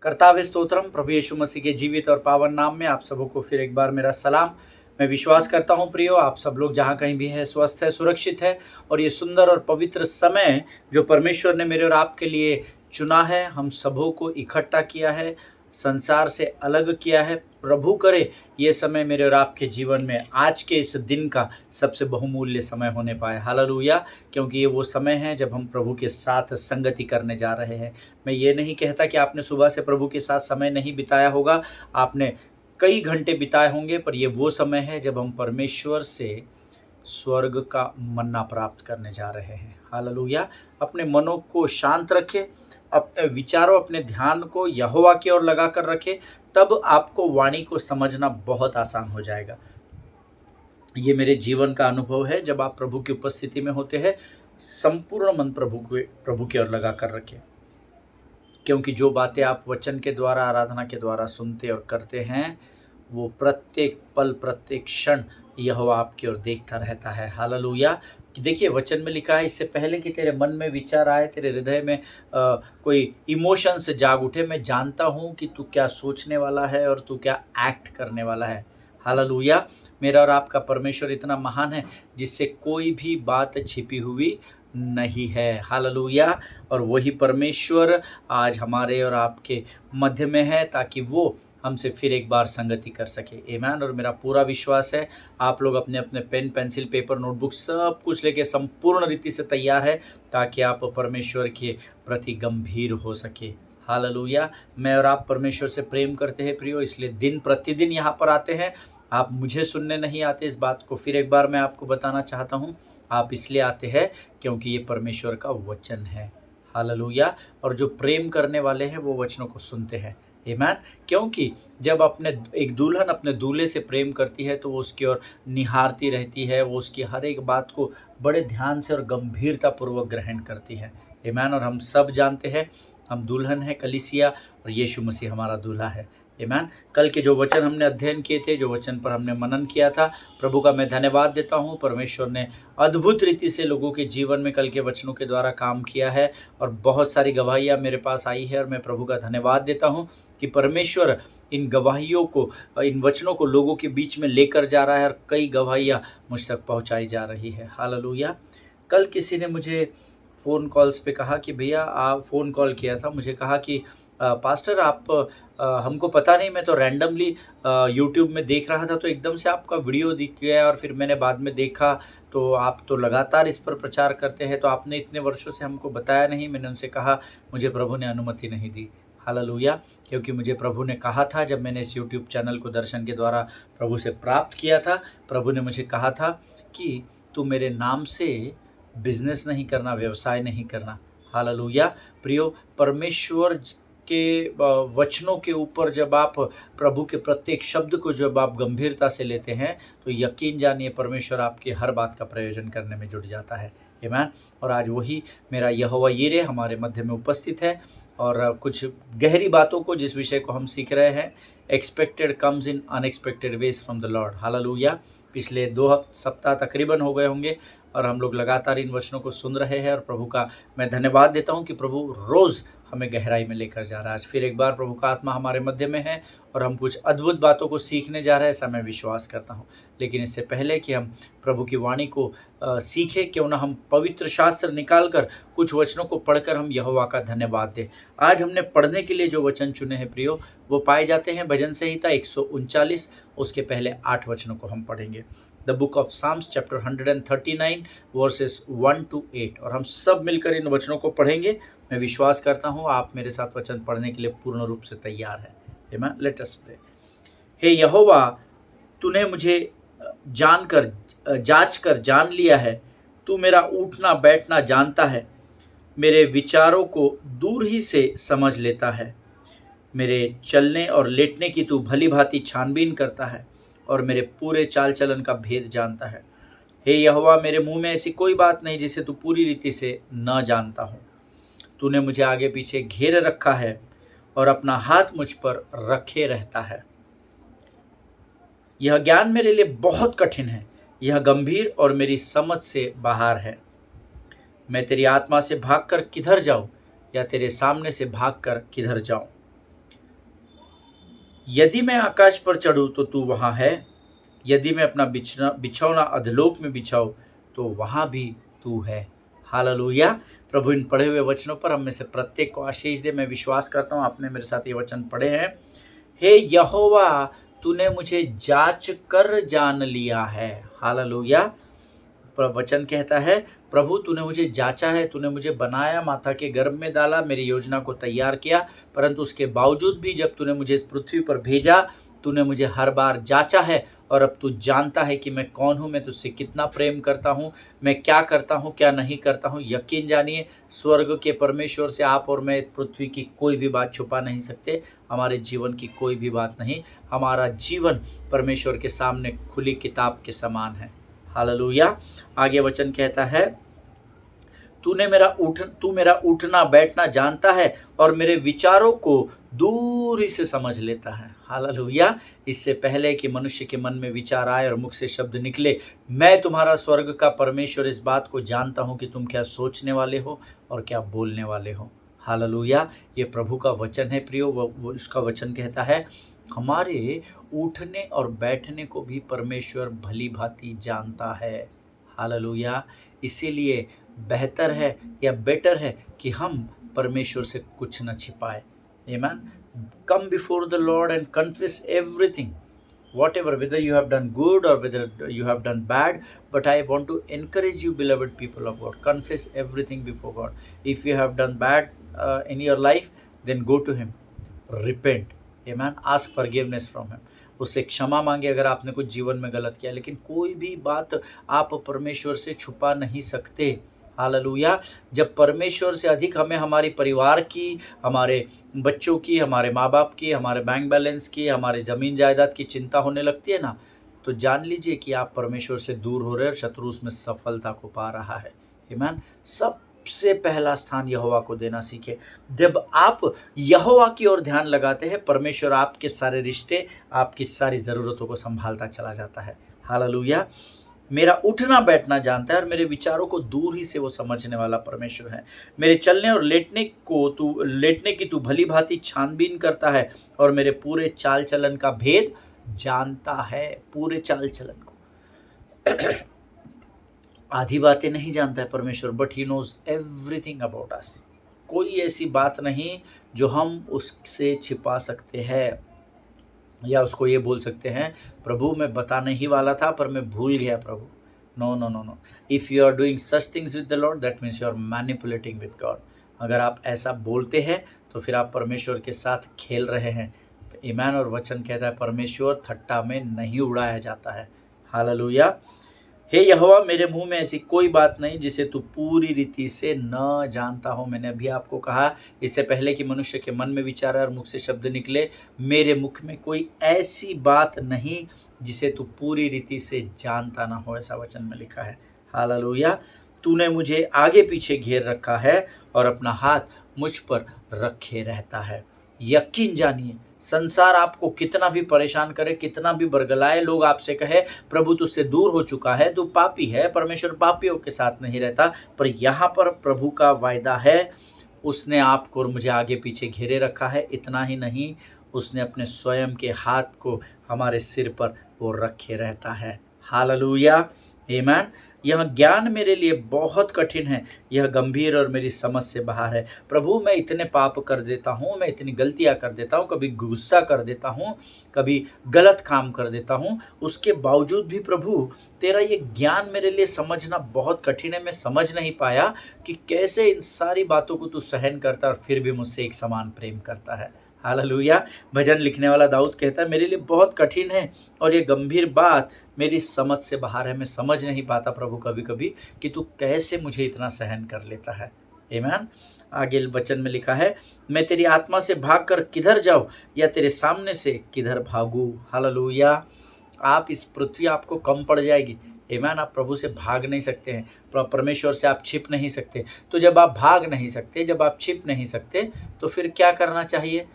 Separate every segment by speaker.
Speaker 1: कर्तावे स्तोत्रम प्रभु यीशु मसीह के जीवित और पावन नाम में आप सबों को फिर एक बार मेरा सलाम। मैं विश्वास करता हूं प्रियो, आप सब लोग जहां कहीं भी हैं स्वस्थ है, सुरक्षित है। और ये सुंदर और पवित्र समय जो परमेश्वर ने मेरे और आपके लिए चुना है, हम सबों को इकट्ठा किया है, संसार से अलग किया है। प्रभु करे ये समय मेरे और आपके जीवन में आज के इस दिन का सबसे बहुमूल्य समय होने पाए। हालेलुया। क्योंकि ये वो समय है जब हम प्रभु के साथ संगति करने जा रहे हैं। मैं ये नहीं कहता कि आपने सुबह से प्रभु के साथ समय नहीं बिताया होगा, आपने कई घंटे बिताए होंगे, पर ये वो समय है जब हम परमेश्वर से स्वर्ग का मन्ना प्राप्त करने जा रहे हैं। हालेलुया। अपने मनों को शांत रखें, अपने विचारों, अपने ध्यान को यहोवा की ओर लगा कर रखें, तब आपको वाणी को समझना बहुत आसान हो जाएगा। ये मेरे जीवन का अनुभव है। जब आप प्रभु की उपस्थिति में होते हैं, संपूर्ण मन प्रभु की ओर लगा कर रखें, क्योंकि जो बातें आप वचन के द्वारा, आराधना के द्वारा सुनते और करते हैं, वो प्रत्येक पल, प्रत्येक क्षण यहोवा आपकी ओर देखता रहता है। हालेलुया। कि देखिए वचन में लिखा है, इससे पहले कि तेरे मन में विचार आए, तेरे हृदय में कोई इमोशंस जाग उठे, मैं जानता हूँ कि तू क्या सोचने वाला है और तू क्या एक्ट करने वाला है। हालेलुया। मेरा और आपका परमेश्वर इतना महान है जिससे कोई भी बात छिपी हुई नहीं है। हालेलुया। और वही परमेश्वर आज हमारे और आपके मध्य में है, ताकि वो हमसे फिर एक बार संगति कर सके। आमीन। और मेरा पूरा विश्वास है आप लोग अपने अपने पेन, पेंसिल, पेपर, नोटबुक सब कुछ लेके संपूर्ण रीति से तैयार है, ताकि आप परमेश्वर के प्रति गंभीर हो सके। हालेलुया। मैं और आप परमेश्वर से प्रेम करते हैं प्रियो, इसलिए दिन प्रतिदिन यहाँ पर आते हैं। आप मुझे सुनने नहीं आते, इस बात को फिर एक बार मैं आपको बताना चाहता हूँ। आप इसलिए आते हैं क्योंकि ये परमेश्वर का वचन है। हालेलुया। और जो प्रेम करने वाले हैं वो वचनों को सुनते हैं। आमीन। क्योंकि जब अपने एक दुल्हन अपने दूल्हे से प्रेम करती है तो वो उसकी ओर निहारती रहती है, वो उसकी हर एक बात को बड़े ध्यान से और गंभीरता पूर्वक ग्रहण करती है। आमीन। और हम सब जानते हैं हम दुल्हन है कलीसिया, और यीशु मसीह हमारा दूल्हा है। आमीन। कल के जो वचन हमने अध्ययन किए थे, जो वचन पर हमने मनन किया था, प्रभु का मैं धन्यवाद देता हूँ। परमेश्वर ने अद्भुत रीति से लोगों के जीवन में कल के वचनों के द्वारा काम किया है, और बहुत सारी गवाहियाँ मेरे पास आई है। और मैं प्रभु का धन्यवाद देता हूँ कि परमेश्वर इन गवाहियों को, इन वचनों को लोगों के बीच में लेकर जा रहा है, और कई गवाहियाँ मुझ तक पहुँचाई जा रही है। हालेलुया। कल किसी ने मुझे फ़ोन कॉल्स पे कहा कि भैया, आप फ़ोन कॉल किया था, मुझे कहा कि पास्टर आप, हमको पता नहीं, मैं तो रैंडमली यूट्यूब में देख रहा था तो एकदम से आपका वीडियो दिख गया, और फिर मैंने बाद में देखा तो आप तो लगातार इस पर प्रचार करते हैं, तो आपने इतने वर्षों से हमको बताया नहीं। मैंने उनसे कहा मुझे प्रभु ने अनुमति नहीं दी। हालेलुया। क्योंकि मुझे प्रभु ने कहा था, जब मैंने इस यूट्यूब चैनल को दर्शन के द्वारा प्रभु से प्राप्त किया था, प्रभु ने मुझे कहा था कि तू मेरे नाम से बिजनेस नहीं करना, व्यवसाय नहीं करना। हालेलुया। प्रियो, परमेश्वर के वचनों के ऊपर जब आप प्रभु के प्रत्येक शब्द को जब आप गंभीरता से लेते हैं, तो यकीन जानिए परमेश्वर आपकी हर बात का प्रयोजन करने में जुट जाता है। आमीन। और आज वही मेरा यहोवा यीरे हमारे मध्य में उपस्थित है, और कुछ गहरी बातों को, जिस विषय को हम सीख रहे हैं, expected comes in unexpected veg from the Lord. Hallelujah. पिछले 2 सप्ताह तकरीबन हो गए होंगे, और हम लोग लगातार इन वचनों को सुन रहे हैं, और प्रभु का मैं धन्यवाद देता हूं कि प्रभु रोज़ हमें गहराई में लेकर जा रहा है। आज फिर एक बार प्रभु का आत्मा हमारे मध्य में है, और हम कुछ अद्भुत बातों को सीखने जा रहे हैं, ऐसा मैं विश्वास करता हूं। लेकिन इससे पहले कि हम प्रभु की वाणी को सीखें, क्यों ना हम पवित्र शास्त्र निकाल कर कुछ वचनों को पढ़कर हम यहोवा का धन्यवाद दें। आज हमने पढ़ने के लिए जो वचन चुने हैं प्रियो, वो पाए जाते हैं भजन संहिता 139। उसके पहले 8 वचनों को हम पढ़ेंगे। The book of Psalms chapter 139 verses 1 to 8, और हम सब मिलकर इन वचनों को पढ़ेंगे। मैं विश्वास करता हूँ आप मेरे साथ वचन पढ़ने के लिए पूर्ण रूप से तैयार है। आमीन। Late us pray. हे यहोवा, तूने मुझे जांच कर जान लिया है। तू मेरा उठना बैठना जानता है, मेरे विचारों को दूर ही से समझ लेता है। मेरे चलने और लेटने की तू भली भांति छानबीन करता है, और मेरे पूरे चाल चलन का भेद जानता है। हे यहोवा, मेरे मुंह में ऐसी कोई बात नहीं जिसे तू पूरी रीति से न जानता हो। तूने मुझे आगे पीछे घेरे रखा है, और अपना हाथ मुझ पर रखे रहता है। यह ज्ञान मेरे लिए बहुत कठिन है, यह गंभीर और मेरी समझ से बाहर है। मैं तेरी आत्मा से भागकर किधर जाऊं, या तेरे सामने से भागकर किधर जाऊं। यदि मैं आकाश पर चढ़ूँ तो तू वहाँ है, यदि मैं अपना बिछौना अधोलोक में बिछाऊँ तो वहाँ भी तू है। हालेलुया। प्रभु इन पढ़े हुए वचनों पर हम में से प्रत्येक को आशीष दे। मैं विश्वास करता हूँ आपने मेरे साथ ये वचन पढ़े हैं। हे यहोवा, तूने मुझे जांच कर जान लिया है। हालेलुया। वचन कहता है, प्रभु तूने मुझे जांचा है, तूने मुझे बनाया, माता के गर्भ में डाला, मेरी योजना को तैयार किया, परंतु उसके बावजूद भी जब तूने मुझे इस पृथ्वी पर भेजा, तूने मुझे हर बार जांचा है। और अब तू जानता है कि मैं कौन हूँ, मैं तुझसे कितना प्रेम करता हूँ, मैं क्या करता हूँ, क्या नहीं करता हूँ। यकीन जानिए, स्वर्ग के परमेश्वर से आप और मैं पृथ्वी की कोई भी बात छुपा नहीं सकते, हमारे जीवन की कोई भी बात नहीं। हमारा जीवन परमेश्वर के सामने खुली किताब के समान है। हालेलुया। आगे वचन कहता है, तू मेरा उठना बैठना जानता है और मेरे विचारों को दूर ही से समझ लेता है। हालेलुया। इससे पहले कि मनुष्य के मन में विचार आए और मुख से शब्द निकले, मैं तुम्हारा स्वर्ग का परमेश्वर इस बात को जानता हूँ कि तुम क्या सोचने वाले हो और क्या बोलने वाले हो। हालेलुया। ये प्रभु का वचन है प्रियो। वो उसका वचन कहता है, हमारे उठने और बैठने को भी परमेश्वर भली भांति जानता है। हालेलुया। इसीलिए बेहतर है या बेटर है कि हम परमेश्वर से कुछ न छिपाए। आमीन। Come before the Lord and confess everything, whatever, whether you have done good or whether you have done bad. But I want to encourage you, beloved people of God, confess everything before God. If you have done bad in your life, then go to him, repent, amen, ask forgiveness from him, उससे क्षमा मांगे अगर आपने कुछ जीवन में गलत किया। लेकिन कोई भी बात आप परमेश्वर से छुपा नहीं सकते। हालेलुया। जब परमेश्वर से अधिक हमें हमारी परिवार की, हमारे बच्चों की, हमारे माँ बाप की, हमारे बैंक बैलेंस की, हमारे ज़मीन जायदाद की चिंता होने लगती है ना, तो जान लीजिए कि आप परमेश्वर से दूर हो रहे हैं और शत्रु उसमें सफलता को पा रहा है। आमीन। सबसे पहला स्थान यहोवा को देना सीखे। जब आप यहोवा की ओर ध्यान लगाते हैं, परमेश्वर आपके सारे रिश्ते, आपकी सारी ज़रूरतों को संभालता चला जाता है। हालेलुया। मेरा उठना बैठना जानता है और मेरे विचारों को दूर ही से वो समझने वाला परमेश्वर है। मेरे चलने और लेटने की तू भली भांति छानबीन करता है और मेरे पूरे चाल चलन का भेद जानता है। पूरे चाल चलन को आधी बातें नहीं जानता है परमेश्वर, but he knows everything about us. कोई ऐसी बात नहीं जो हम उससे छिपा सकते हैं या उसको ये बोल सकते हैं, प्रभु मैं बताने ही वाला था पर मैं भूल गया प्रभु। No no no no. If you are doing such things with the Lord, that means you are manipulating with God. अगर आप ऐसा बोलते हैं तो फिर आप परमेश्वर के साथ खेल रहे हैं। ईमान और वचन कहता है, परमेश्वर थट्टा में नहीं उड़ाया जाता है। हालेलुया। हे यहोवा, मेरे मुंह में ऐसी कोई बात नहीं जिसे तू पूरी रीति से न जानता हो। मैंने अभी आपको कहा, इससे पहले कि मनुष्य के मन में विचार और मुख से शब्द निकले, मेरे मुख में कोई ऐसी बात नहीं जिसे तू पूरी रीति से जानता ना हो। ऐसा वचन में लिखा है। हालेलुया। तूने मुझे आगे पीछे घेर रखा है और अपना हाथ मुझ पर रखे रहता है। यकीन जानिए, संसार आपको कितना भी परेशान करे, कितना भी बरगलाए, लोग आपसे कहे प्रभु तुझसे दूर हो चुका है, तू पापी है, परमेश्वर पापियों के साथ नहीं रहता, पर यहाँ पर प्रभु का वायदा है, उसने आपको और मुझे आगे पीछे घेरे रखा है। इतना ही नहीं, उसने अपने स्वयं के हाथ को हमारे सिर पर वो रखे रहता है। हालेलुया। आमीन। यह ज्ञान मेरे लिए बहुत कठिन है, यह गंभीर और मेरी समझ से बाहर है। प्रभु मैं इतने पाप कर देता हूँ, मैं इतनी गलतियाँ कर देता हूँ, कभी गुस्सा कर देता हूँ, कभी गलत काम कर देता हूँ, उसके बावजूद भी प्रभु तेरा ये ज्ञान मेरे लिए समझना बहुत कठिन है। मैं समझ नहीं पाया कि कैसे इन सारी बातों को तू सहन करता और फिर भी मुझसे एक समान प्रेम करता है। हालेलुया। भजन लिखने वाला दाऊद कहता है, मेरे लिए बहुत कठिन है और ये गंभीर बात मेरी समझ से बाहर है। मैं समझ नहीं पाता प्रभु कभी कभी कि तू कैसे मुझे इतना सहन कर लेता है। आमीन। आगे वचन में लिखा है, मैं तेरी आत्मा से भागकर किधर जाऊं या तेरे सामने से किधर भागूं। हालेलुया। आप इस पृथ्वी आपको कम पड़ जाएगी। आमीन। आप प्रभु से भाग नहीं सकते हैं, परमेश्वर से आप छिप नहीं सकते। तो जब आप भाग नहीं सकते, जब आप छिप नहीं सकते, तो फिर क्या करना चाहिए?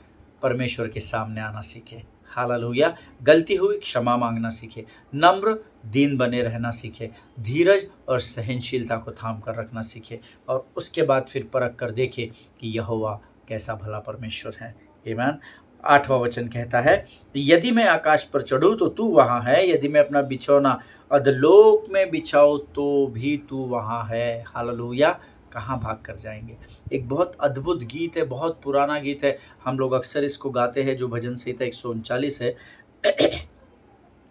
Speaker 1: परमेश्वर के सामने आना सीखे। हालेलुया। गलती हुई क्षमा मांगना सीखे, नम्र दीन बने रहना सीखे, धीरज और सहनशीलता को थाम कर रखना सीखे, और उसके बाद फिर परख कर देखे कि यहोवा कैसा भला परमेश्वर है। आमीन। 8वां वचन कहता है, यदि मैं आकाश पर चढ़ूं तो तू वहां है, यदि मैं अपना बिछौना अधलोक में बिछाऊं तो भी तू वहां है। हालेलुया। कहाँ भाग कर जाएंगे। एक बहुत अद्भुत गीत है, बहुत पुराना गीत है, हम लोग अक्सर इसको गाते हैं, जो भजन संहिता 139 है,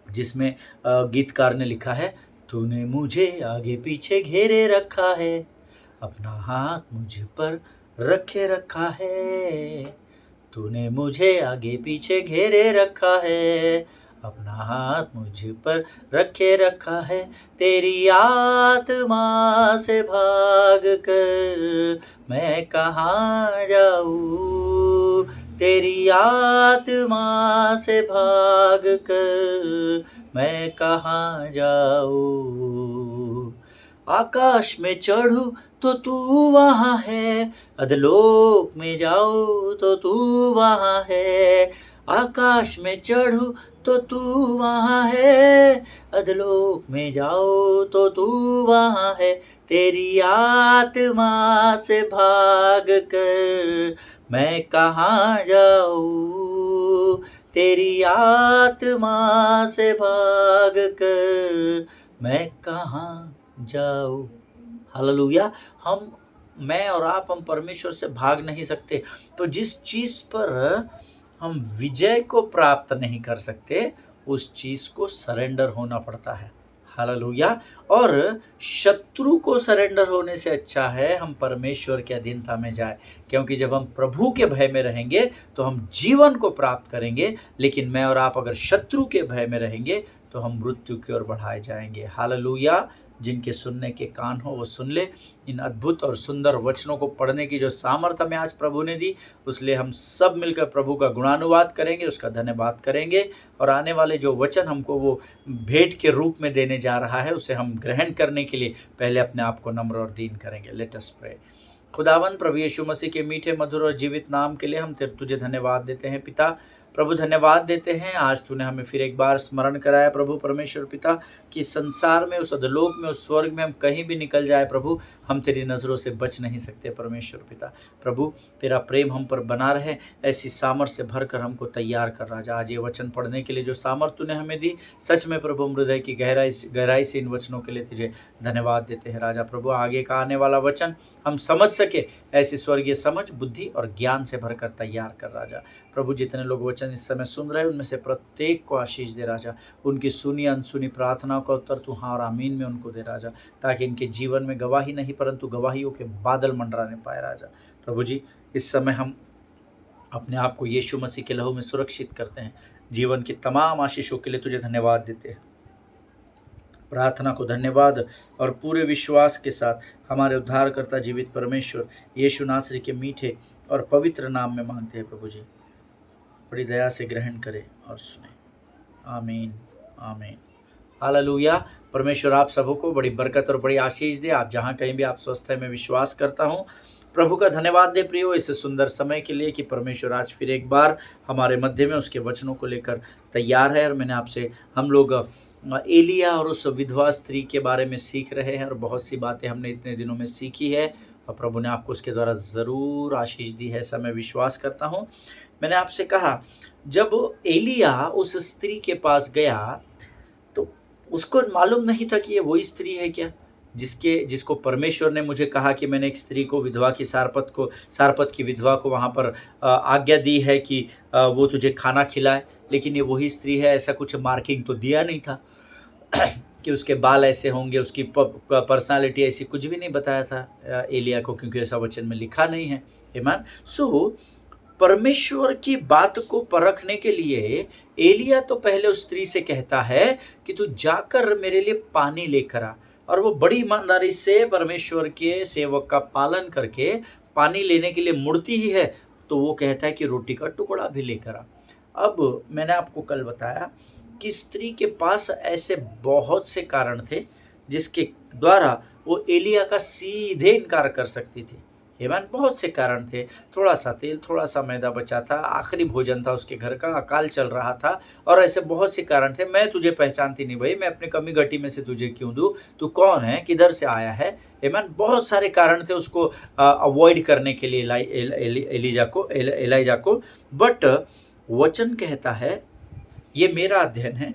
Speaker 1: जिसमें गीतकार ने लिखा है, तूने मुझे आगे पीछे घेरे रखा है, अपना हाथ मुझ पर रखे रखा है, तूने मुझे आगे पीछे घेरे रखा है, अपना हाथ मुझ पर रखे रखा है, तेरी आत्मा से भाग कर मैं कहाँ जाऊँ, तेरी आत्मा से भाग कर मैं कहाँ जाऊँ। आकाश में चढ़ूं तो तू वहाँ है, अधलोक में जाऊं तो तू वहाँ है, आकाश में चढ़ूं तो तू वहाँ है, अधलोक में जाओ तो तू वहाँ है, तेरी आत्मा से भाग कर मैं कहाँ जाऊँ, तेरी आत्मा से भाग कर मैं कहाँ जाऊँ। हालेलुया। मैं और आप, हम परमेश्वर से भाग नहीं सकते। तो जिस चीज़ पर हम विजय को प्राप्त नहीं कर सकते, उस चीज़ को सरेंडर होना पड़ता है। हालेलुया। और शत्रु को सरेंडर होने से अच्छा है हम परमेश्वर के अधीनता में जाए, क्योंकि जब हम प्रभु के भय में रहेंगे तो हम जीवन को प्राप्त करेंगे, लेकिन मैं और आप अगर शत्रु के भय में रहेंगे तो हम मृत्यु की ओर बढ़ाए जाएंगे। हालेलुया। जिनके सुनने के कान हो वो सुन ले। इन अद्भुत और सुंदर वचनों को पढ़ने की जो सामर्थ्य हमें आज प्रभु ने दी, उसलिए हम सब मिलकर प्रभु का गुणानुवाद करेंगे, उसका धन्यवाद करेंगे, और आने वाले जो वचन हमको वो भेंट के रूप में देने जा रहा है, उसे हम ग्रहण करने के लिए पहले अपने आप को नम्र और दीन करेंगे। Let us pray. खुदावन प्रभु यीशु मसीह के मीठे, मधुर और जीवित नाम के लिए हम तुझे धन्यवाद देते हैं पिता। प्रभु धन्यवाद देते हैं, आज तूने हमें फिर एक बार स्मरण कराया प्रभु परमेश्वर पिता, कि संसार में, उस अधोलोक में, उस स्वर्ग में हम कहीं भी निकल जाए प्रभु, हम तेरी नज़रों से बच नहीं सकते परमेश्वर पिता। प्रभु तेरा प्रेम हम पर बना रहे, ऐसी सामर्थ्य से भर कर हमको तैयार कर राजा। आज ये वचन पढ़ने के लिए जो सामर्थ्य तूने हमें दी, सच में प्रभु हृदय की गहराई से इन वचनों के लिए तुझे धन्यवाद देते हैं राजा। प्रभु आगे का आने वाला वचन हम समझ सके, ऐसी स्वर्गीय समझ, बुद्धि और ज्ञान से भरकर तैयार कर राजा। प्रभु जितने लोग वचन इस समय सुन रहे हैं, उनमें से प्रत्येक को आशीष दे राजा। उनकी सुनी अनसुनी प्रार्थनाओं का उत्तर तू हाँ और आमीन में उनको दे राजा, ताकि इनके जीवन में गवाही नहीं परंतु गवाहियों के बादल मंडराने पाए राजा। प्रभु जी इस समय हम अपने आप को यीशु मसीह के लहू में सुरक्षित करते हैं। जीवन की तमाम आशीषों के लिए तुझे धन्यवाद देते हैं। प्रार्थना को धन्यवाद और पूरे विश्वास के साथ हमारे उद्धारकर्ता जीवित परमेश्वर यीशु नासरी के मीठे और पवित्र नाम में मांगते हैं प्रभु जी। बड़ी दया से ग्रहण करें और सुने। आमीन आमीन। हालेलुया। परमेश्वर आप सबको बड़ी बरकत और बड़ी आशीष दे। आप जहाँ कहीं भी आप स्वस्थ हैं, मैं विश्वास करता हूँ। प्रभु का धन्यवाद दे प्रियो इस सुंदर समय के लिए, कि परमेश्वर आज फिर एक बार हमारे मध्य में उसके वचनों को लेकर तैयार है। और मैंने आपसे, हम लोग एलिया और उस विधवा स्त्री के बारे में सीख रहे हैं, और बहुत सी बातें हमने इतने दिनों में सीखी है, और प्रभु ने आपको उसके द्वारा ज़रूर आशीष दी है, ऐसा मैं विश्वास करता हूँ। मैंने आपसे कहा, जब एलिया उस स्त्री के पास गया तो उसको मालूम नहीं था कि ये वही स्त्री है क्या, जिसको परमेश्वर ने मुझे कहा कि मैंने एक स्त्री को, विधवा की, सारपत की विधवा को वहाँ पर आज्ञा दी है कि वो तुझे खाना खिलाए, लेकिन ये वही स्त्री है, ऐसा कुछ मार्किंग तो दिया नहीं था कि उसके बाल ऐसे होंगे, उसकी पर्सनालिटी ऐसी, कुछ भी नहीं बताया था एलिया को, क्योंकि ऐसा वचन में लिखा नहीं है। आमीन। सो परमेश्वर की बात को परखने के लिए एलिया तो पहले उस स्त्री से कहता है कि तू जाकर मेरे लिए पानी लेकर आ, और वो बड़ी ईमानदारी से परमेश्वर के सेवक का पालन करके पानी लेने के लिए मुड़ती ही है, तो वो कहता है कि रोटी का टुकड़ा भी लेकर आ। अब मैंने आपको कल बताया कि स्त्री के पास ऐसे बहुत से कारण थे जिसके द्वारा वो एलिया का सीधे इनकार कर सकती थी। हेमान, बहुत से कारण थे। थोड़ा सा तेल, थोड़ा सा मैदा बचा था, आखिरी भोजन था उसके घर का, अकाल चल रहा था, और ऐसे बहुत से कारण थे। मैं तुझे पहचानती नहीं भाई, मैं अपनी कमी घटी में से तुझे क्यों दूं, तू कौन है, किधर से आया है। हेमान, बहुत सारे कारण थे उसको अवॉइड करने के लिए एलिजा को। बट वचन कहता है, ये मेरा अध्ययन है,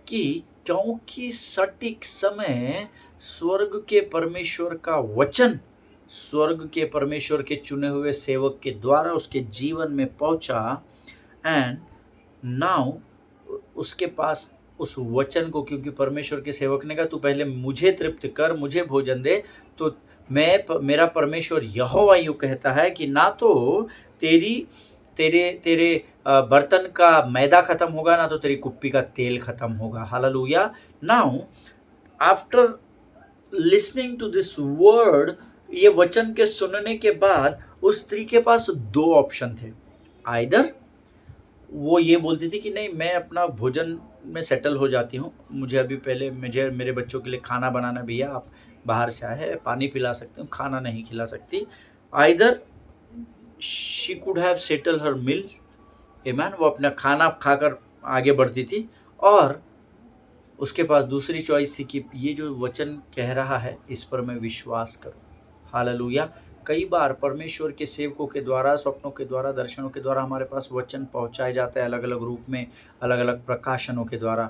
Speaker 1: कि क्योंकि सटीक समय स्वर्ग के परमेश्वर का वचन स्वर्ग के परमेश्वर के चुने हुए सेवक के द्वारा उसके जीवन में पहुंचा, एंड नाउ उसके पास उस वचन को, क्योंकि परमेश्वर के सेवक ने कहा तू पहले मुझे तृप्त कर, मुझे भोजन दे, तो मेरा परमेश्वर यहोवा यूँ कहता है कि ना तो तेरे तेरे बर्तन का मैदा खत्म होगा, ना तो तेरी कुप्पी का तेल खत्म होगा। Hallelujah. Now after listening to this word, ये वचन के सुनने के बाद उस स्त्री के पास दो ऑप्शन थे। आइदर वो ये बोलती थी कि नहीं, मैं अपना भोजन में सेटल हो जाती हूँ, मुझे अभी पहले मुझे मेरे बच्चों के लिए खाना बनाना, भैया आप बाहर से आए हैं, पानी पिला सकते हो, खाना नहीं खिला सकती। Either she could have settle her meal, amen, वो अपना खाना खाकर आगे बढ़ती थी, और उसके पास दूसरी चॉइस थी कि ये जो वचन कह रहा है इस पर मैं विश्वास करूं। हालेलुया। कई बार परमेश्वर के सेवकों के द्वारा, स्वप्नों के द्वारा, दर्शनों के द्वारा हमारे पास वचन पहुंचाए जाता है, अलग अलग रूप में, अलग अलग प्रकाशनों के द्वारा,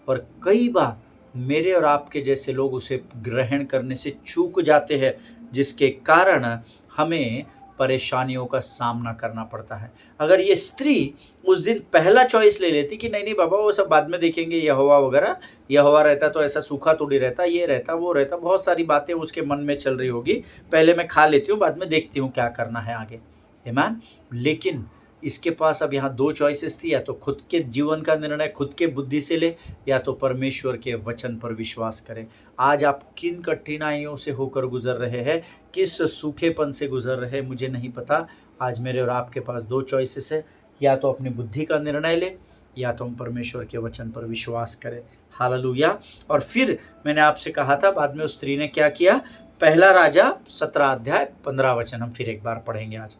Speaker 1: पर कई बार मेरे और आपके जैसे लोग उसे ग्रहण करने से चूक जाते हैं, जिसके कारण हमें परेशानियों का सामना करना पड़ता है। अगर ये स्त्री उस दिन पहला चॉइस ले लेती कि नहीं नहीं बाबा, वो सब बाद में देखेंगे, यहोवा वगैरह, यहोवा रहता तो ऐसा सूखा थोड़ी रहता, ये रहता वो रहता, बहुत सारी बातें उसके मन में चल रही होगी, पहले मैं खा लेती हूँ, बाद में देखती हूँ क्या करना है आगे। आमीन। लेकिन इसके पास अब यहाँ दो चॉइसेस थी, या तो खुद के जीवन का निर्णय खुद के बुद्धि से ले, या तो परमेश्वर के वचन पर विश्वास करें। आज आप किन कठिनाइयों से होकर गुजर रहे हैं, किस सूखेपन से गुजर रहे हैं, मुझे नहीं पता। आज मेरे और आपके पास दो चॉइसेस है, या तो अपनी बुद्धि का निर्णय ले, या तो हम परमेश्वर के वचन पर विश्वास करें। हालेलुया। और फिर मैंने आपसे कहा था, बाद में उस स्त्री ने क्या किया। पहला राजा 17 अध्याय 15 वचन हम फिर एक बार पढ़ेंगे आज।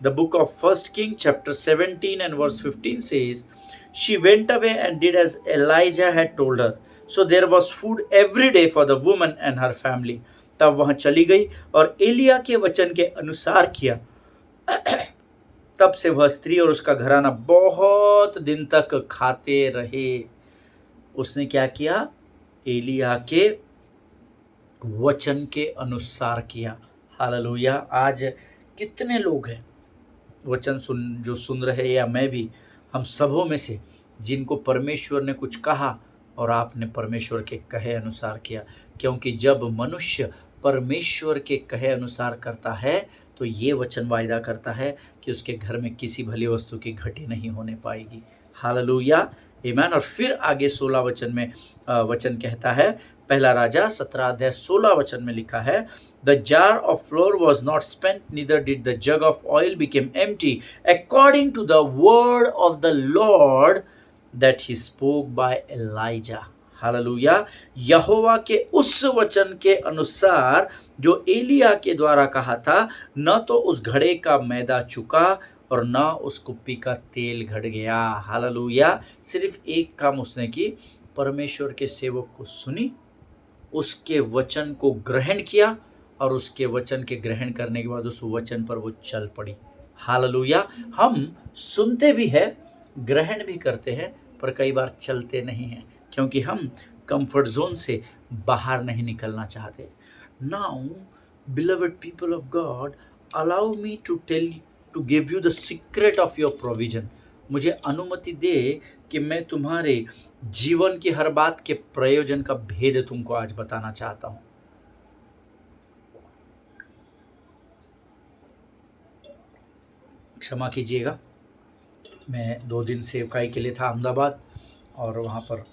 Speaker 1: The book of 1 King chapter 17 and verse 15 says, she went away and did as Elijah had told her. So there was food every day for the woman and her family. तब वहां चली गई और एलिया के वचन के अनुसार किया। तब से वह स्त्री और उसका घराना बहुत दिन तक खाते रहे। उसने क्या किया? एलिया के वचन के अनुसार किया। हालेलुया। आज कितने लोग हैं वचन जो सुन रहे, या मैं भी, हम सबों में से जिनको परमेश्वर ने कुछ कहा और आपने परमेश्वर के कहे अनुसार किया। क्योंकि जब मनुष्य परमेश्वर के कहे अनुसार करता है तो ये वचन वायदा करता है कि उसके घर में किसी भली वस्तु की घटी नहीं होने पाएगी। हालेलुया। आमीन। और फिर आगे 16 वचन में वचन कहता है, पहला राजा 17 अध्याय 16 वचन में लिखा है, The jar of flour was not spent, neither did the jug of oil become empty, according to the word of the Lord that he spoke by Elijah. Hallelujah. यहोवा के उस वचन के अनुसार जो एलिया के द्वारा कहा था, न तो उस घड़े का मैदा चुका और न उस कुप्पी का तेल घट गया। हालेलुया। सिर्फ एक काम उसने की, परमेश्वर के सेवक को सुनी, उसके वचन को ग्रहण किया, और उसके वचन के ग्रहण करने के बाद उस वचन पर वो चल पड़ी। हालेलुया। हम सुनते भी हैं, ग्रहण भी करते हैं, पर कई बार चलते नहीं हैं, क्योंकि हम कंफर्ट जोन से बाहर नहीं निकलना चाहते। Now beloved people of God, allow me to give you the secret of your provision. मुझे अनुमति दे कि मैं तुम्हारे जीवन की हर बात के प्रयोजन का भेद तुमको आज बताना चाहता हूँ। क्षमा कीजिएगा, मैं 2 दिन सेवकाई के लिए था अहमदाबाद, और वहाँ पर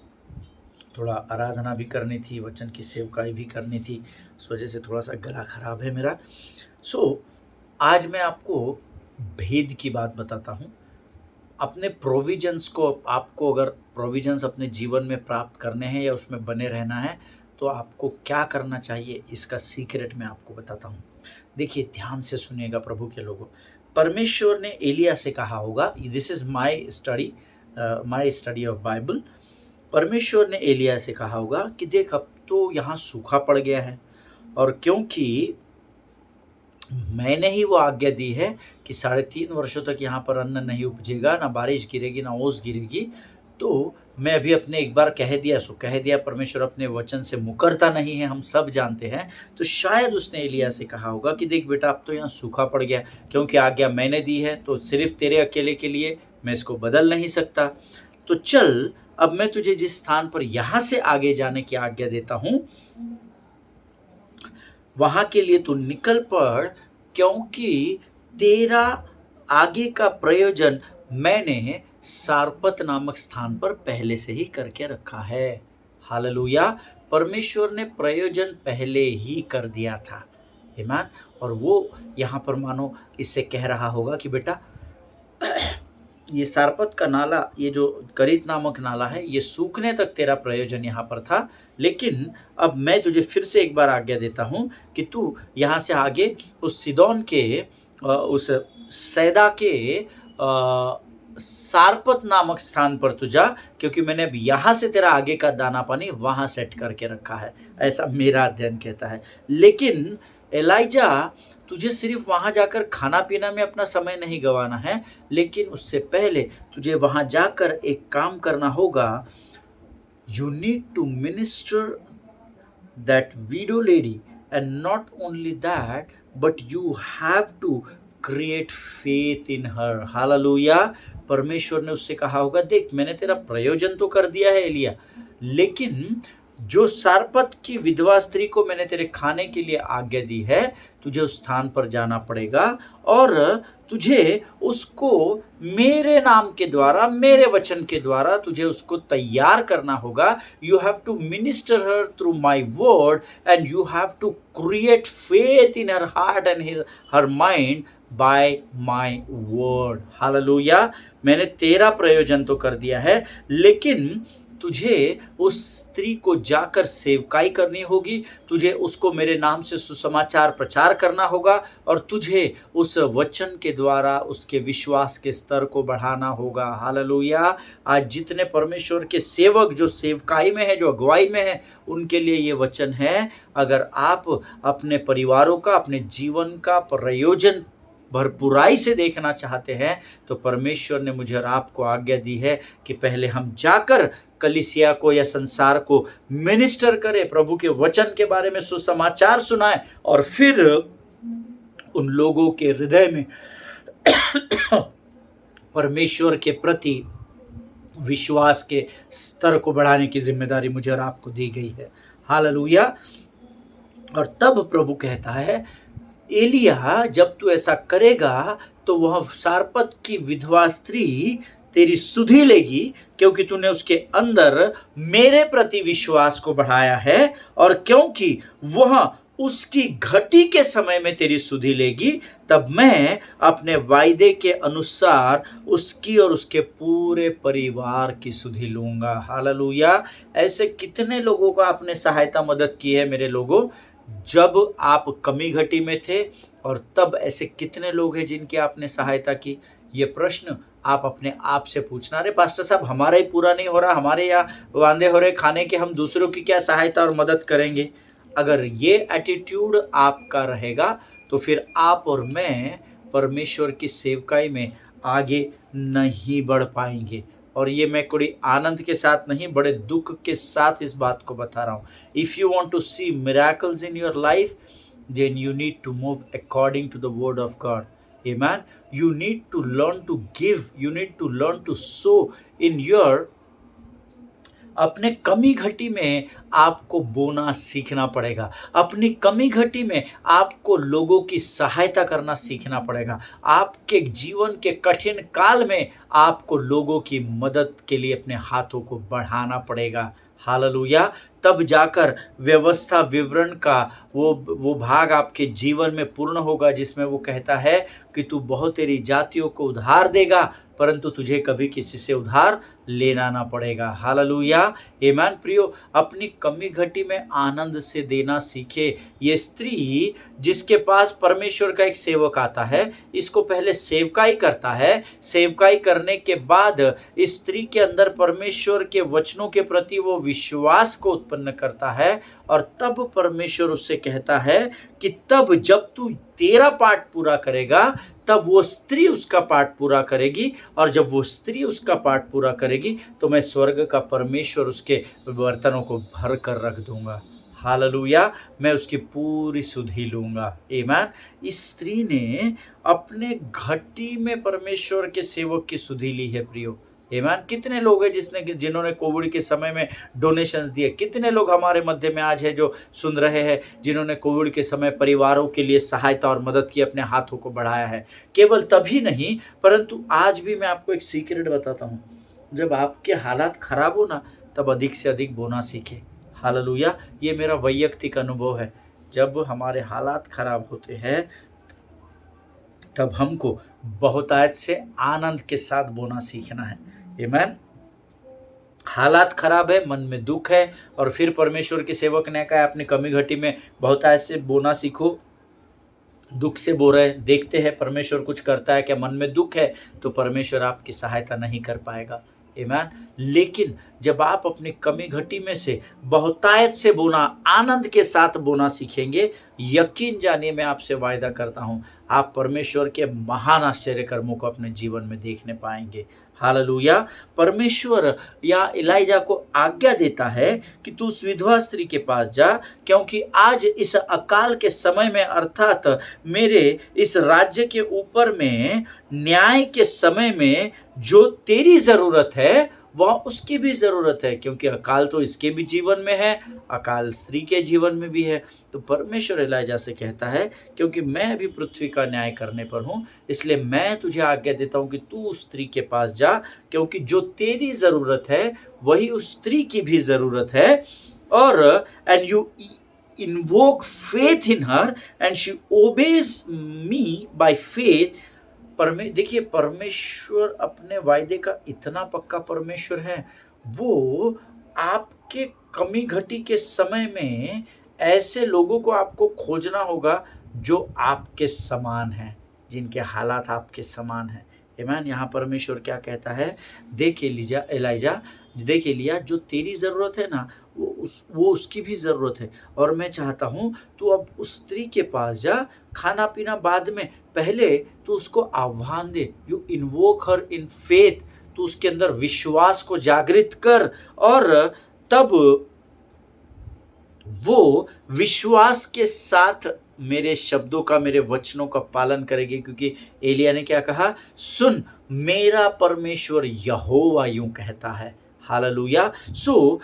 Speaker 1: थोड़ा आराधना भी करनी थी, वचन की सेवकाई भी करनी थी, इस वजह से थोड़ा सा गला खराब है मेरा। आज मैं आपको भेद की बात बताता हूँ। अपने प्रोविजंस को, आपको अगर प्रोविजंस अपने जीवन में प्राप्त करने हैं या उसमें बने रहना है, तो आपको क्या करना चाहिए, इसका सीक्रेट मैं आपको बताता हूँ। देखिए, ध्यान से सुनिएगा प्रभु के लोगों। परमेश्वर ने एलिया से कहा होगा, this is my study of Bible. परमेश्वर ने एलिया से कहा होगा कि देख, अब तो यहाँ सूखा पड़ गया है, और क्योंकि मैंने ही वो आज्ञा दी है कि 3.5 वर्षों तक यहाँ पर अन्न नहीं उपजेगा, ना बारिश गिरेगी, ना ओस गिरेगी। तो मैं अभी अपने एक बार कह दिया सो कह दिया, परमेश्वर अपने वचन से मुकरता नहीं है, हम सब जानते हैं। तो शायद उसने एलिय्याह से कहा होगा कि देख बेटा, अब तो यहाँ सूखा पड़ गया, क्योंकि आज्ञा मैंने दी है, तो सिर्फ तेरे अकेले के लिए मैं इसको बदल नहीं सकता। तो चल, अब मैं तुझे जिस स्थान पर यहाँ से आगे जाने की आज्ञा देता हूँ, वहां के लिए तू निकल पड़, क्योंकि तेरा आगे का प्रयोजन मैंने सारपत नामक स्थान पर पहले से ही करके रखा है। हालेलुया। परमेश्वर ने प्रयोजन पहले ही कर दिया था। ईमान। और वो यहाँ पर मानो इससे कह रहा होगा कि बेटा, ये सारपत का नाला, ये जो करीत नामक नाला है, ये सूखने तक तेरा प्रयोजन यहाँ पर था, लेकिन अब मैं तुझे फिर से एक बार आज्ञा देता हूँ कि तू यहाँ से आगे उस सिदोन के उस सैदा के सारपत नामक स्थान पर तू जा, क्योंकि मैंने अब यहाँ से तेरा आगे का दाना पानी वहाँ सेट करके रखा है, ऐसा मेरा अध्ययन कहता है। लेकिन एलाइजा, तुझे सिर्फ वहाँ जाकर खाना पीना में अपना समय नहीं गंवाना है, लेकिन उससे पहले तुझे वहाँ जाकर एक काम करना होगा। You need to minister that widow lady, and not only that, but you have to create faith in her. Hallelujah. परमेश्वर ने उससे कहा होगा, देख मैंने तेरा प्रयोजन तो कर दिया है एलिया, लेकिन जो सारपत की विधवा स्त्री को मैंने तेरे खाने के लिए आज्ञा दी है, तुझे उस स्थान पर जाना पड़ेगा और तुझे उसको मेरे नाम के द्वारा, मेरे वचन के द्वारा तुझे उसको तैयार करना होगा। You have to minister her through my word, and you have to create faith in her heart and her mind by my word. Hallelujah. मैंने तेरा प्रयोजन तो कर दिया है, लेकिन तुझे उस स्त्री को जाकर सेवकाई करनी होगी, तुझे उसको मेरे नाम से सुसमाचार प्रचार करना होगा, और तुझे उस वचन के द्वारा उसके विश्वास के स्तर को बढ़ाना होगा। हालेलुया। आज जितने परमेश्वर के सेवक जो सेवकाई में है, जो अगुवाई में है, उनके लिए ये वचन है। अगर आप अपने परिवारों का, अपने जीवन का प्रयोजन भरपूराई से देखना चाहते हैं, तो परमेश्वर ने मुझे और आपको आज्ञा दी है कि पहले हम जाकर कलीसिया को या संसार को मिनिस्टर करें, प्रभु के वचन के बारे में सुसमाचार सुनाएं, और फिर उन लोगों के हृदय में परमेश्वर के प्रति विश्वास के स्तर को बढ़ाने की जिम्मेदारी मुझे और आपको दी गई है। हालेलुया। और तब प्रभु कहता है, एलिया, जब तू ऐसा करेगा तो वह सारपत की विधवा स्त्री तेरी सुधि लेगी, क्योंकि तूने उसके अंदर मेरे प्रति विश्वास को बढ़ाया है, और क्योंकि वह उसकी घटी के समय में तेरी सुधि लेगी, तब मैं अपने वायदे के अनुसार उसकी और उसके पूरे परिवार की सुधि लूंगा। हालेलुया। ऐसे कितने लोगों को आपने सहायता मदद की है मेरे लोगों, जब आप कमी घटी में थे, और तब ऐसे कितने लोग हैं जिनकी आपने सहायता की। ये प्रश्न आप अपने आप से पूछना। अरे पास्टर साहब, हमारा ही पूरा नहीं हो रहा, हमारे यहाँ वांदे हो रहे खाने के, हम दूसरों की क्या सहायता और मदद करेंगे। अगर ये एटीट्यूड आपका रहेगा, तो फिर आप और मैं परमेश्वर की सेवकाई में आगे नहीं बढ़ पाएंगे। और ये मैं कोई आनंद के साथ नहीं, बड़े दुख के साथ इस बात को बता रहा हूँ। If you want to see miracles in your life, then you need to move according to the word of God. Amen. You need to learn to give. You need to learn to sow in your अपने कमी घटी में आपको बोना सीखना पड़ेगा। अपनी कमी घटी में आपको लोगों की सहायता करना सीखना पड़ेगा। आपके जीवन के कठिन काल में आपको लोगों की मदद के लिए अपने हाथों को बढ़ाना पड़ेगा। हालेलुया। तब जाकर व्यवस्था विवरण का वो भाग आपके जीवन में पूर्ण होगा, जिसमें वो कहता है कि तू बहुत तेरी जातियों को उधार देगा, परंतु तुझे कभी किसी से उधार लेना ना पड़ेगा। हालेलुया। आमीन। प्रियो, अपनी कमी घटी में आनंद से देना सीखे। ये स्त्री जिसके पास परमेश्वर का एक सेवक आता है, इसको पहले सेवकाई करता है। सेवकाई करने के बाद इस स्त्री के अंदर परमेश्वर के वचनों के प्रति वो विश्वास को उत्पन्न करता है और तब परमेश्वर उससे कहता है कि तब जब तू तेरा पार्ट पूरा करेगा तब वो स्त्री उसका पार्ट पूरा करेगी, और जब वो स्त्री उसका पार्ट पूरा करेगी तो मैं स्वर्ग का परमेश्वर उसके बर्तनों को भर कर रख दूंगा। हालेलुया, मैं उसकी पूरी सुधि लूंगा। आमीन। इस स्त्री ने अपने घटी में परमेश्वर के सेवक की सुधि ली है प्रियो। आमीन। कितने लोग हैं जिन्होंने कोविड के समय में डोनेशंस दिए? कितने लोग हमारे मध्य में आज है जो सुन रहे हैं जिन्होंने कोविड के समय परिवारों के लिए सहायता और मदद की, अपने हाथों को बढ़ाया है? केवल तभी नहीं, परंतु आज भी मैं आपको एक सीक्रेट बताता हूँ, जब आपके हालात खराब हो ना तब अधिक से अधिक बोना सीखे। हालेलुया, ये मेरा वैयक्तिक अनुभव है। जब हमारे हालात खराब होते हैं तब हमको बहुतायत से आनंद के साथ बोना सीखना है। आमीन। हालात खराब है, मन में दुख है, और फिर परमेश्वर के सेवक ने कहा अपनी कमी घटी में बहुतायत से बोना सीखो। दुख से बो रहे, देखते हैं परमेश्वर कुछ करता है क्या? मन में दुख है तो परमेश्वर आपकी सहायता नहीं कर पाएगा। आमीन। लेकिन जब आप अपनी कमी घटी में से बहुतायत से बोना, आनंद के साथ बोना सीखेंगे, यकीन जानिए मैं आपसे वायदा करता हूं, आप परमेश्वर के महान आश्चर्य कर्मों को अपने जीवन में देखने पाएंगे। हालेलुया। परमेश्वर या एलिजा को आज्ञा देता है कि तू उस विधवा स्त्री के पास जा, क्योंकि आज इस अकाल के समय में, अर्थात मेरे इस राज्य के ऊपर में न्याय के समय में जो तेरी जरूरत है वह उसकी भी जरूरत है, क्योंकि अकाल तो इसके भी जीवन में है, अकाल स्त्री के जीवन में भी है। तो परमेश्वर एलिजा से कहता है क्योंकि मैं अभी पृथ्वी का न्याय करने पर हूं, इसलिए मैं तुझे आज्ञा देता हूं कि तू उस स्त्री के पास जा, क्योंकि जो तेरी जरूरत है वही उस स्त्री की भी जरूरत है। और and you invoke faith in her and she obeys me by faith। देखिए, परमेश्वर अपने वायदे का इतना पक्का परमेश्वर है, वो आपके कमी घटी के समय में ऐसे लोगों को आपको खोजना होगा जो आपके समान हैं, जिनके हालात आपके समान हैं। आमीन। यहाँ परमेश्वर क्या कहता है, देख एलिजा, देख एलिया, जो तेरी ज़रूरत है ना वो उसकी भी ज़रूरत है, और मैं चाहता हूँ तू अब उस स्त्री के पास जा, खाना पीना बाद में, पहले तू उसको आह्वान दे। You invoke her in faith, तू उसके अंदर विश्वास को जागृत कर, और तब वो विश्वास के साथ मेरे शब्दों का, मेरे वचनों का पालन करेगी। क्योंकि एलिया ने क्या कहा, सुन मेरा परमेश्वर यहोवा यूं कहता है। हालेलुया। सो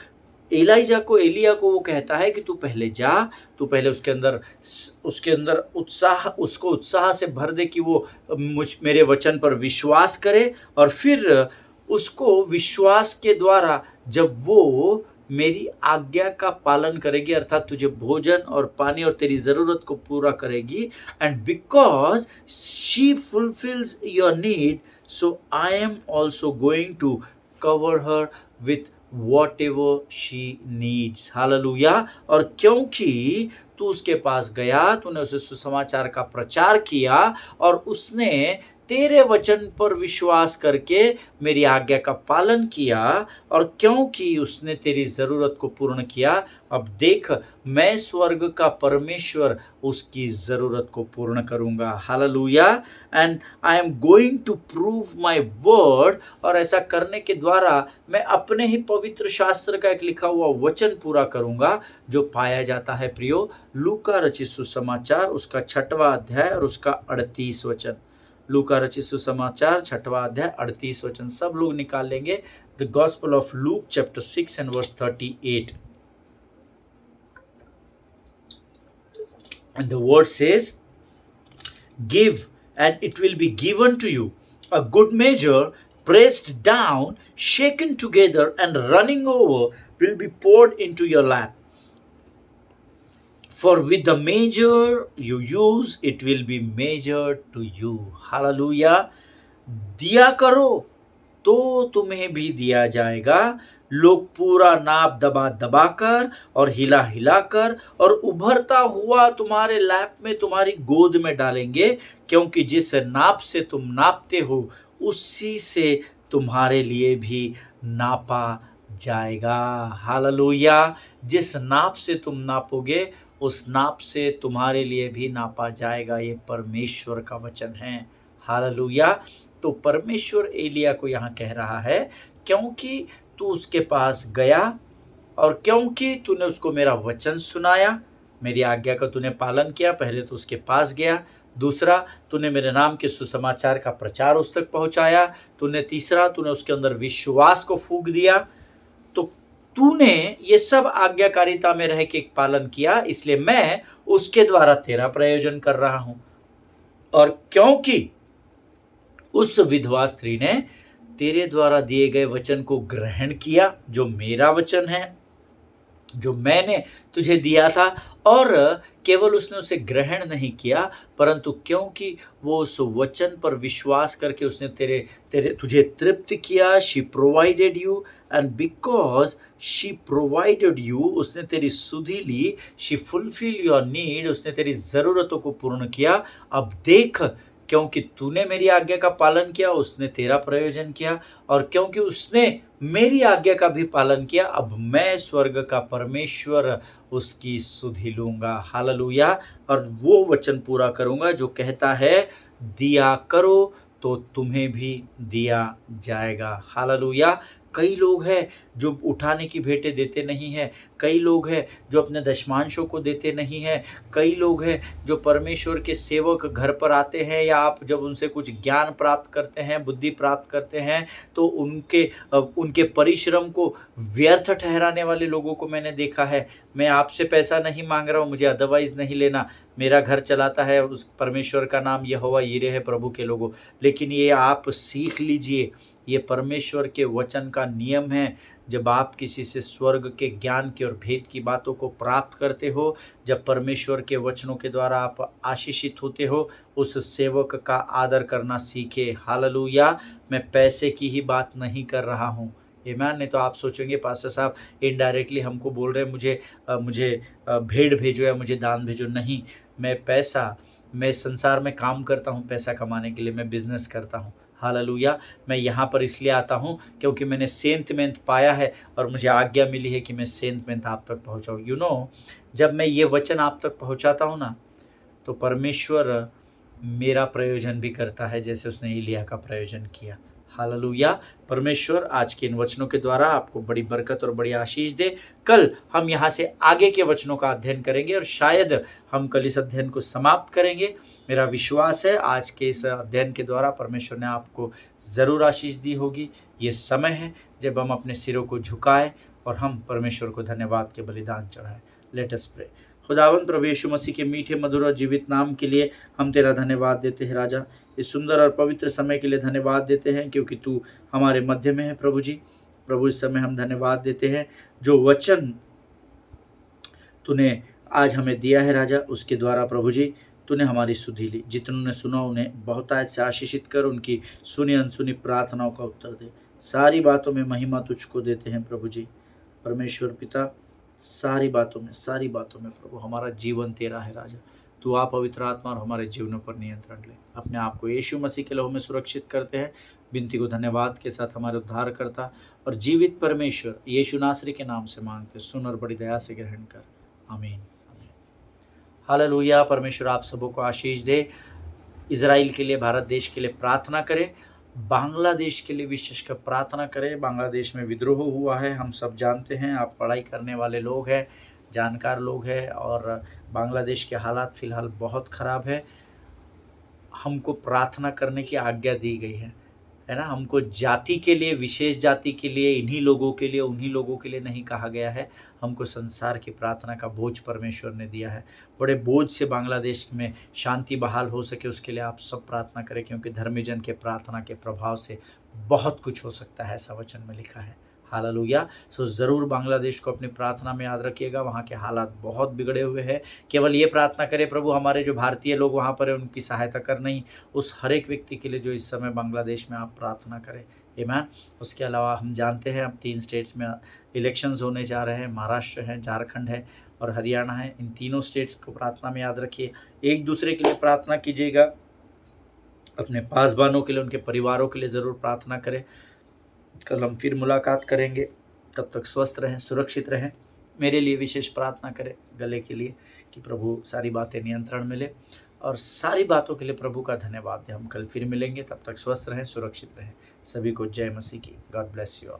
Speaker 1: एलिया को वो कहता है कि तू पहले जा, तू पहले उसके अंदर उत्साह से भर दे कि वो मेरे वचन पर विश्वास करे, और फिर उसको विश्वास के द्वारा जब वो मेरी आज्ञा का पालन करेगी, अर्थात तुझे भोजन और पानी और तेरी जरूरत को पूरा करेगी, and because she fulfils your need, so I am also going to cover her with whatever she needs। Hallelujah. और क्योंकि तू उसके पास गया, तूने उसे सुसमाचार का प्रचार किया, और उसने तेरे वचन पर विश्वास करके मेरी आज्ञा का पालन किया, और क्योंकि उसने तेरी ज़रूरत को पूर्ण किया, अब देख मैं स्वर्ग का परमेश्वर उसकी ज़रूरत को पूर्ण करूँगा। Hallelujah. And I am going to prove my word, और ऐसा करने के द्वारा मैं अपने ही पवित्र शास्त्र का एक लिखा हुआ वचन पूरा करूँगा, जो पाया जाता है प्रियो लूका रचित सुसमाचार उसका 6वां अध्याय और उसका 38 वचन। लूका रचित सुसमाचार 6वां अध्याय 38 वचन सब लोग निकाल लेंगे। The gospel of Luke chapter 6 and verse 38। And the word says, give and it will be given to you, a good measure, pressed down, shaken together and running over, will be poured into your lap. For with the measure you use, it will be measured to you। Hallelujah. दिया करो तो तुम्हें भी दिया जाएगा, लोग पूरा नाप दबा कर और हिला कर और उभरता हुआ तुम्हारे लैप में, तुम्हारी गोद में डालेंगे, क्योंकि जिस नाप से तुम नापते हो उसी से तुम्हारे लिए भी नापा जाएगा। हालेलुया। जिस नाप से तुम नापोगे उस नाप से तुम्हारे लिए भी नापा जाएगा। ये परमेश्वर का वचन है। हालेलुया। तो परमेश्वर एलिय्याह को यहाँ कह रहा है, क्योंकि तू उसके पास गया और क्योंकि तूने उसको मेरा वचन सुनाया, मेरी आज्ञा का तूने पालन किया। पहले तो उसके पास गया, दूसरा तूने मेरे नाम के सुसमाचार का प्रचार उस तक पहुंचाया, तीसरा तूने उसके अंदर विश्वास को फूंक दिया। तो तूने ये सब आज्ञाकारिता में रह के पालन किया, इसलिए मैं उसके द्वारा तेरा प्रयोजन कर रहा हूं। और क्योंकि उस विधवा स्त्री ने तेरे द्वारा दिए गए वचन को ग्रहण किया, जो मेरा वचन है, जो मैंने तुझे दिया था, और केवल उसने उसे ग्रहण नहीं किया, परंतु क्योंकि वो उस वचन पर विश्वास करके उसने तुझे तृप्त किया। She provided you, and because she provided you, उसने तेरी सुधि ली। शी फुलफिल योर नीड, उसने तेरी ज़रूरतों को पूर्ण किया। अब देख, क्योंकि तूने मेरी आज्ञा का पालन किया, उसने तेरा प्रयोजन किया, और क्योंकि उसने मेरी आज्ञा का भी पालन किया, अब मैं स्वर्ग का परमेश्वर उसकी सुधि लूंगा। हालेलुया। और वो वचन पूरा करूंगा जो कहता है, दिया करो तो तुम्हें भी दिया जाएगा। हालेलुया। कई लोग हैं जो उठाने की भेंटें देते नहीं हैं, कई लोग हैं जो अपने दशमांशों को देते नहीं हैं, कई लोग हैं जो परमेश्वर के सेवक घर पर आते हैं, या आप जब उनसे कुछ ज्ञान प्राप्त करते हैं, बुद्धि प्राप्त करते हैं, तो उनके परिश्रम को व्यर्थ ठहराने वाले लोगों को मैंने देखा है। मैं आपसे पैसा नहीं मांग रहा हूँ, मुझे अदरवाइज नहीं लेना, मेरा घर चलाता है उस परमेश्वर का नाम यहोवा यीरे है प्रभु के लोगों। लेकिन ये आप सीख लीजिए, ये परमेश्वर के वचन का नियम है। जब आप किसी से स्वर्ग के ज्ञान की और भेद की बातों को प्राप्त करते हो, जब परमेश्वर के वचनों के द्वारा आप आशीषित होते हो, उस सेवक का आदर करना सीखे। हालेलुया। मैं पैसे की ही बात नहीं कर रहा हूँ। आमीन। नहीं तो आप सोचेंगे पास्टर साहब इनडायरेक्टली हमको बोल रहे हैं मुझे भेंट भेजो या मुझे दान भेजो। नहीं, मैं संसार में काम करता हूँ पैसा कमाने के लिए, मैं बिजनेस करता हूँ। हालेलुया। मैं यहाँ पर इसलिए आता हूँ क्योंकि मैंने सेंत मेंत पाया है और मुझे आज्ञा मिली है कि मैं सेंत मेंत आप तक पहुँचाऊँ। जब मैं ये वचन आप तक पहुँचाता हूँ ना, तो परमेश्वर मेरा प्रयोजन भी करता है, जैसे उसने एलिय्याह का प्रयोजन किया। हालेलुया। परमेश्वर आज के इन वचनों के द्वारा आपको बड़ी बरकत और बड़ी आशीष दे। कल हम यहाँ से आगे के वचनों का अध्ययन करेंगे और शायद हम कल इस अध्ययन को समाप्त करेंगे। मेरा विश्वास है आज के इस अध्ययन के द्वारा परमेश्वर ने आपको ज़रूर आशीष दी होगी। ये समय है जब हम अपने सिरों को झुकाएं और हम परमेश्वर को धन्यवाद के बलिदान चढ़ाएं। Late us pray. खुदावंद प्रभु यीशु मसीह के मीठे मधुर और जीवित नाम के लिए हम तेरा धन्यवाद देते हैं राजा। इस सुंदर और पवित्र समय के लिए धन्यवाद देते हैं क्योंकि तू हमारे मध्य में है प्रभु जी। प्रभु इस समय हम धन्यवाद देते हैं जो वचन तूने आज हमें दिया है राजा, उसके द्वारा प्रभु जी तूने हमारी सुधि ली। जितनों ने सुना उन्हें बहुतायत से आशीषित कर, उनकी सुनी अनसुनी प्रार्थनाओं का उत्तर दे। सारी बातों में महिमा तुझको देते हैं प्रभु जी। परमेश्वर पिता, सारी बातों में प्रभु हमारा जीवन तेरा है राजा। तू आप पवित्र आत्मा और हमारे जीवनों पर नियंत्रण ले। अपने आप को यीशु मसीह के लहू में सुरक्षित करते हैं। विनती को धन्यवाद के साथ हमारे उद्धार करता और जीवित परमेश्वर यीशु नासरी के नाम से मांगते, सुन और बड़ी दया से ग्रहण कर। आमीन। हालेलुया। परमेश्वर आप सबों को आशीष दे। इजराइल के लिए, भारत देश के लिए प्रार्थना करें। बांग्लादेश के लिए विशेषकर प्रार्थना करें। बांग्लादेश में विद्रोह हुआ है, हम सब जानते हैं। आप पढ़ाई करने वाले लोग हैं, जानकार लोग हैं, और बांग्लादेश के हालात फ़िलहाल बहुत ख़राब है। हमको प्रार्थना करने की आज्ञा दी गई है ना। हमको जाति के लिए, विशेष जाति के लिए, इन्हीं लोगों के लिए, उन्हीं लोगों के लिए नहीं कहा गया है। हमको संसार की प्रार्थना का बोझ परमेश्वर ने दिया है। बड़े बोझ से बांग्लादेश में शांति बहाल हो सके उसके लिए आप सब प्रार्थना करें, क्योंकि धर्मी जन के प्रार्थना के प्रभाव से बहुत कुछ हो सकता है, ऐसा वचन में लिखा है। हालेलुया। सो ज़रूर बांग्लादेश को अपनी प्रार्थना में याद रखिएगा। वहाँ के हालात बहुत बिगड़े हुए हैं। केवल ये प्रार्थना करें, प्रभु हमारे जो भारतीय लोग वहाँ पर हैं उनकी सहायता कर, नहीं उस हर एक व्यक्ति के लिए जो इस समय बांग्लादेश में आप प्रार्थना करें। आमीन। उसके अलावा हम जानते हैं अब 3 स्टेट्स में इलेक्शंस होने जा रहे हैं। महाराष्ट्र है, झारखंड है और हरियाणा है। इन तीनों स्टेट्स को प्रार्थना में याद रखिए। एक दूसरे के लिए प्रार्थना कीजिएगा। अपने पासबानों के लिए, उनके परिवारों के लिए ज़रूर प्रार्थना करें। कल हम फिर मुलाकात करेंगे। तब तक स्वस्थ रहें, सुरक्षित रहें। मेरे लिए विशेष प्रार्थना करें गले के लिए कि प्रभु सारी बातें नियंत्रण में ले, और सारी बातों के लिए प्रभु का धन्यवाद दें। हम कल फिर मिलेंगे, तब तक स्वस्थ रहें, सुरक्षित रहें। सभी को जय मसीह की। God bless you all.